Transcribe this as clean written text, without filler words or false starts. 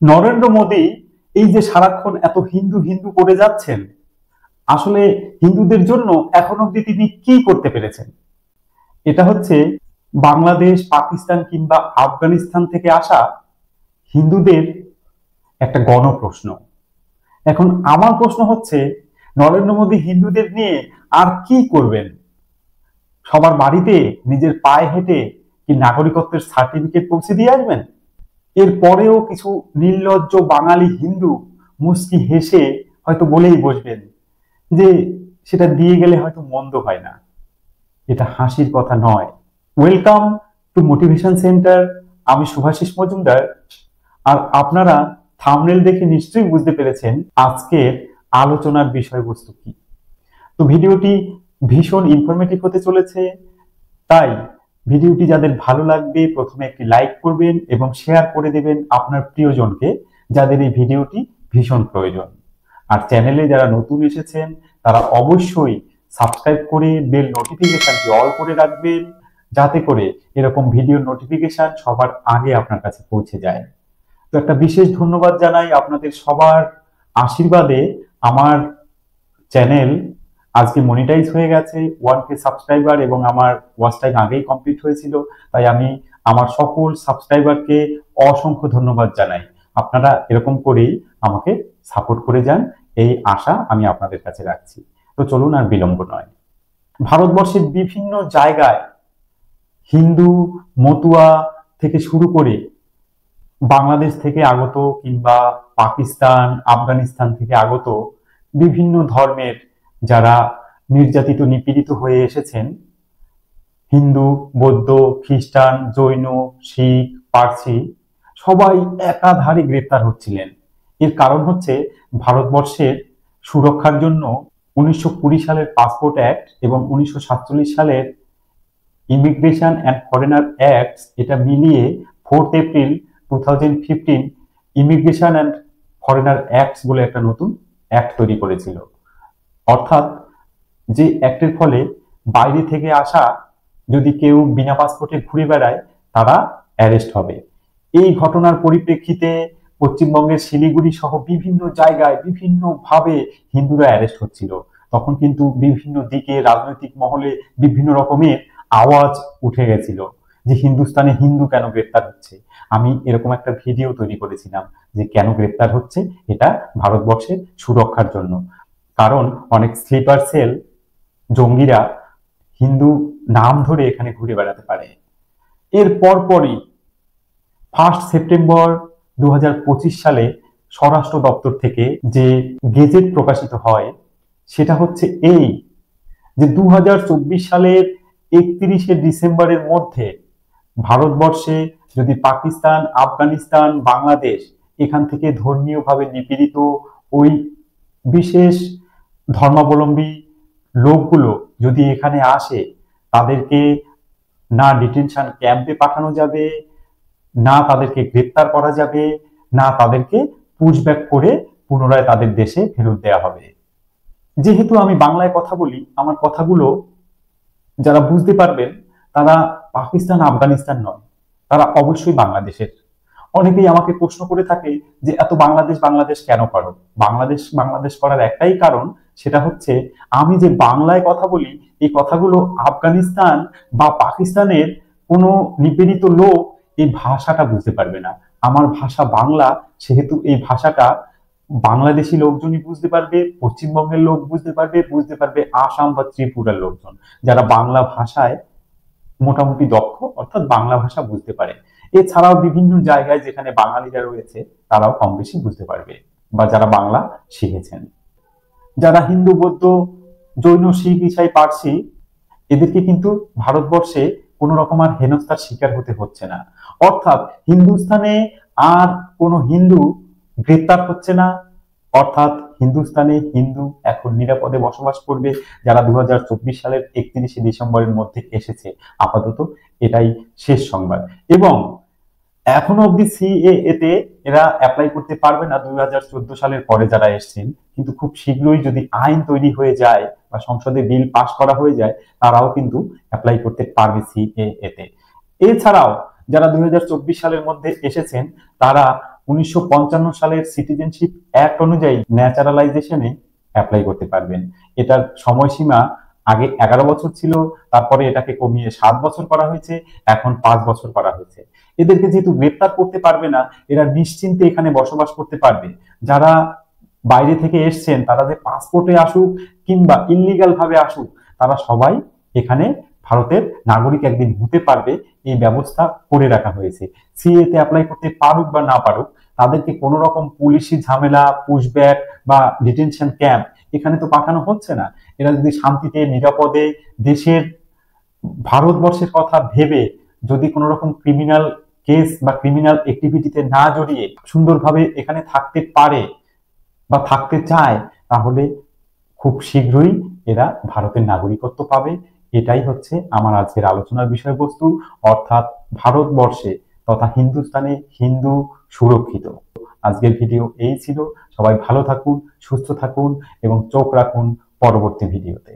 নরেন্দ্র মোদী এই যে সারাক্ষণ এত হিন্দু হিন্দু করে যাচ্ছেন, আসলে হিন্দুদের জন্য এখন অব্দি তিনি কি করতে পেরেছেন? এটা হচ্ছে বাংলাদেশ, পাকিস্তান কিংবা আফগানিস্তান থেকে আসা হিন্দুদের একটা গণপ্রশ্ন। এখন আমার প্রশ্ন হচ্ছে, নরেন্দ্র মোদী হিন্দুদের নিয়ে আর কি করবেন? সবার বাড়িতে নিজের পায়ে হেঁটে কি নাগরিকত্বের সার্টিফিকেট পৌঁছে দিয়ে আসবেন? এর পরেও কিছু নির্লজ্জ বাঙালি হিন্দু মুচকি হেসে হয়তো বলেই বসবেন যে সেটা দিয়ে গেলে হয়তো মন্দ হয় না। এটা হাসির কথা নয়। Welcome to motivation centre. আমি শুভাশিস মজুমদার। আর আপনারা থাম্বনেল দেখে নিশ্চয়ই বুঝতে পেরেছেন আজকের আলোচনার বিষয়বস্তু কি। তো ভিডিওটি ভীষণ ইনফরমেটিভ হতে চলেছে, তাই ভিডিওটি যাদের ভালো লাগবে প্রথমে একটি লাইক করবেন এবং শেয়ার করে দেবেন আপনার প্রিয়জনকে, যাদের এই ভিডিওটি ভীষণ প্রয়োজন। আর চ্যানেলে যারা নতুন এসেছেন তারা অবশ্যই সাবস্ক্রাইব করে বেল নোটিফিকেশনটি অল করে রাখবেন, যাতে করে এরকম ভিডিও নোটিফিকেশন সবার আগে আপনার কাছে পৌঁছে যায়। তো একটা বিশেষ ধন্যবাদ জানাই আপনাদের সবার আশীর্বাদে আমার চ্যানেল আজকে মনিটাইজ হয়ে গেছে, 1K সাবস্ক্রাইবার, এবং আমার ওয়াচ টাইম আগেই কমপ্লিট হয়েছিল। তাই আমি আমার সকল সাবস্ক্রাইবারকে অসংখ্য ধন্যবাদ জানাই। আপনারা এরকম করেই আমাকে সাপোর্ট করে যান, এই আশা আমি আপনাদের কাছে রাখছি। তো চলুন আর বিলম্ব নয়। ভারতবর্ষের বিভিন্ন জায়গায় হিন্দু মতুয়া থেকে শুরু করে বাংলাদেশ থেকে আগত কিংবা পাকিস্তান, আফগানিস্তান থেকে আগত বিভিন্ন ধর্মের যারা নির্যাতিত নিপীড়িত হয়ে এসেছেন, হিন্দু, বৌদ্ধ, খ্রিস্টান, জৈন, শিখ, পার্সি, সবাই একাধারে গ্রেপ্তার হচ্ছিলেন। এর কারণ হচ্ছে ভারতবর্ষের সুরক্ষার জন্য 1920 সালের পাসপোর্ট অ্যাক্ট এবং 1947 সালের ইমিগ্রেশন অ্যান্ড ফরেনার অ্যাক্ট, এটা মিলিয়ে 4 April 2015 immigration and foreigner acts বলে একটা নতুন অ্যাক্ট তৈরি করেছিল। অর্থাৎ যে অ্যাক্টের ফলে বাইরে থেকে আসা যদি কেউ বিনা পাসপোর্টে ঘুরে বেড়ায় তারা অ্যারেস্ট হবে। এই ঘটনার পরিপ্রেক্ষিতে পশ্চিমবঙ্গের শিলিগুড়ি সহ বিভিন্ন জায়গায় বিভিন্নভাবে হিন্দুরা অ্যারেস্ট হচ্ছিল। তখন কিন্তু বিভিন্ন দিকে রাজনৈতিক মহলে বিভিন্ন রকমের আওয়াজ উঠে গেছিল যে হিন্দুস্তানে হিন্দু কেন গ্রেপ্তার হচ্ছে। আমি এরকম একটা ভিডিও তৈরি করেছিলাম যে কেন গ্রেপ্তার হচ্ছে, এটা ভারতবর্ষের সুরক্ষার জন্য। কারণ অনেক স্লিপার সেল জঙ্গিরা হিন্দু নাম ধরে এখানে ঘুরে বেড়াতে পারে। এর পরপরই 1 সেপ্টেম্বর 2025 সালে স্বরাষ্ট্র দপ্তর থেকে যে গেজেট প্রকাশিত হয়, সেটা হচ্ছে এই যে 2024 সালের 31শে ডিসেম্বরের মধ্যে ভারতবর্ষে যদি পাকিস্তান, আফগানিস্তান, বাংলাদেশ এখান থেকে ধর্মীয়ভাবে নিপীড়িত ওই বিশেষ ধর্মাবলম্বী লোকগুলো যদি এখানে আসে, তাদেরকে না ডিটেনশন ক্যাম্পে পাঠানো যাবে, না তাদেরকে গ্রেপ্তার করা যাবে, না তাদেরকে পুশব্যাক করে পুনরায় তাদের দেশে ফেরত দেওয়া হবে। যেহেতু আমি বাংলায় কথা বলি, আমার কথাগুলো যারা বুঝতে পারবেন তারা পাকিস্তান আফগানিস্তান নয়, তারা অবশ্যই বাংলাদেশের। অনেকেই আমাকে প্রশ্ন করে থাকে যে এত বাংলাদেশ বাংলাদেশ কেন করো? বাংলাদেশ বাংলাদেশ করার একটাই কারণ, সেটা হচ্ছে আমি যে বাংলায় কথা বলি এই কথাগুলো আফগানিস্তান বা পাকিস্তানের কোনো নিপীড়িত লোক এই ভাষাটা বুঝতে পারবে না। আমার ভাষা বাংলা, সেহেতু এই ভাষাটা বাংলাদেশি লোকজনই বুঝতে পারবে, পশ্চিমবঙ্গের লোক বুঝতে পারবে, বুঝতে পারবে আসাম বা ত্রিপুরার লোকজন, যারা বাংলা ভাষায় মোটামুটি দক্ষ, অর্থাৎ বাংলা ভাষা বুঝতে পারে। এছাড়াও বিভিন্ন জায়গায় যেখানে বাঙালিরা রয়েছে তারাও কম বেশি বুঝতে পারবে, বা যারা বাংলা শিখেছেন। যারা হিন্দু, বৌদ্ধ, জৈন, শিখ, ইসাই, পার্সি, এদেরকে কিন্তু ভারতবর্ষে কোন রকম আর হেনস্থার শিকার হতে হচ্ছে না। অর্থাৎ হিন্দুস্তানে আর কোনো হিন্দু গ্রেপ্তার হচ্ছে না, অর্থাৎ হিন্দুস্তানে হিন্দু এখন নিরাপদে বসবাস করবে, যারা 2024 সালের 31শে ডিসেম্বরের মধ্যে এসেছে। আপাতত এটাই শেষ সংবাদ। এবং এখনো অব্দি সিএএ তে এরা অ্যাপ্লাই করতে পারবে না 2014 সালের পরে যারা এসেছেন, কিন্তু খুব শীঘ্রই যদি আইন তৈরি হয়ে যায় বা সংসদে বিল পাস করা হয়ে যায়, তারাও কিন্তু অ্যাপ্লাই করতে পারবে সিএএ তে। এছাড়াও যারা 2024 সালের মধ্যে এসেছেন তারা 1955 সালের সিটিজেনশিপ অ্যাক্ট অনুযায়ী ন্যাচারালাইজেশনে অ্যাপ্লাই করতে পারবেন। এটার সময়সীমা আগে 11 বছর ছিল, তারপরে এটাকে কমিয়ে 7 বছর করা হয়েছে, এখন 5 বছর করা হয়েছে। এদেরকে যেহেতু গ্রেপ্তার করতে পারবে না, এরা নিশ্চিন্তে এখানে বসবাস করতে পারবে। যারা বাইরে থেকে এসছেন তারা যে পাসপোর্টে আসুক কিংবা ইল্লিগাল ভাবে আসুক, তারা সবাই এখানে ভারতের নাগরিক একদিন হতে পারবে, এই ব্যবস্থা করে রাখা হয়েছে। সিএ তে অ্যাপ্লাই করতে পারুক বা না পারুক, তাদেরকে কোনো রকম পুলিশি ঝামেলা, পুশব্যাক বা ডিটেনশন ক্যাম্প এখানে তো পাঠানো হচ্ছে না। এরা যদি শান্তিতে নিরাপদে দেশের, ভারতবর্ষের কথা ভেবে যদি কোনো রকম ক্রিমিনাল কেস বা ক্রিমিনাল অ্যাক্টিভিটিতে না জড়িয়ে সুন্দরভাবে এখানে থাকতে পারে বা থাকতে চায়, তাহলে খুব শীঘ্রই এরা ভারতের নাগরিকত্ব পাবে। এটাই হচ্ছে আমার আজকের আলোচনার বিষয়বস্তু, অর্থাৎ ভারতবর্ষে তথা হিন্দুস্তানে হিন্দু সুরক্ষিত। আজকের ভিডিও এই ছিল। সবাই ভালো থাকুন, সুস্থ থাকুন এবং চোখ রাখুন পরবর্তী ভিডিওতে।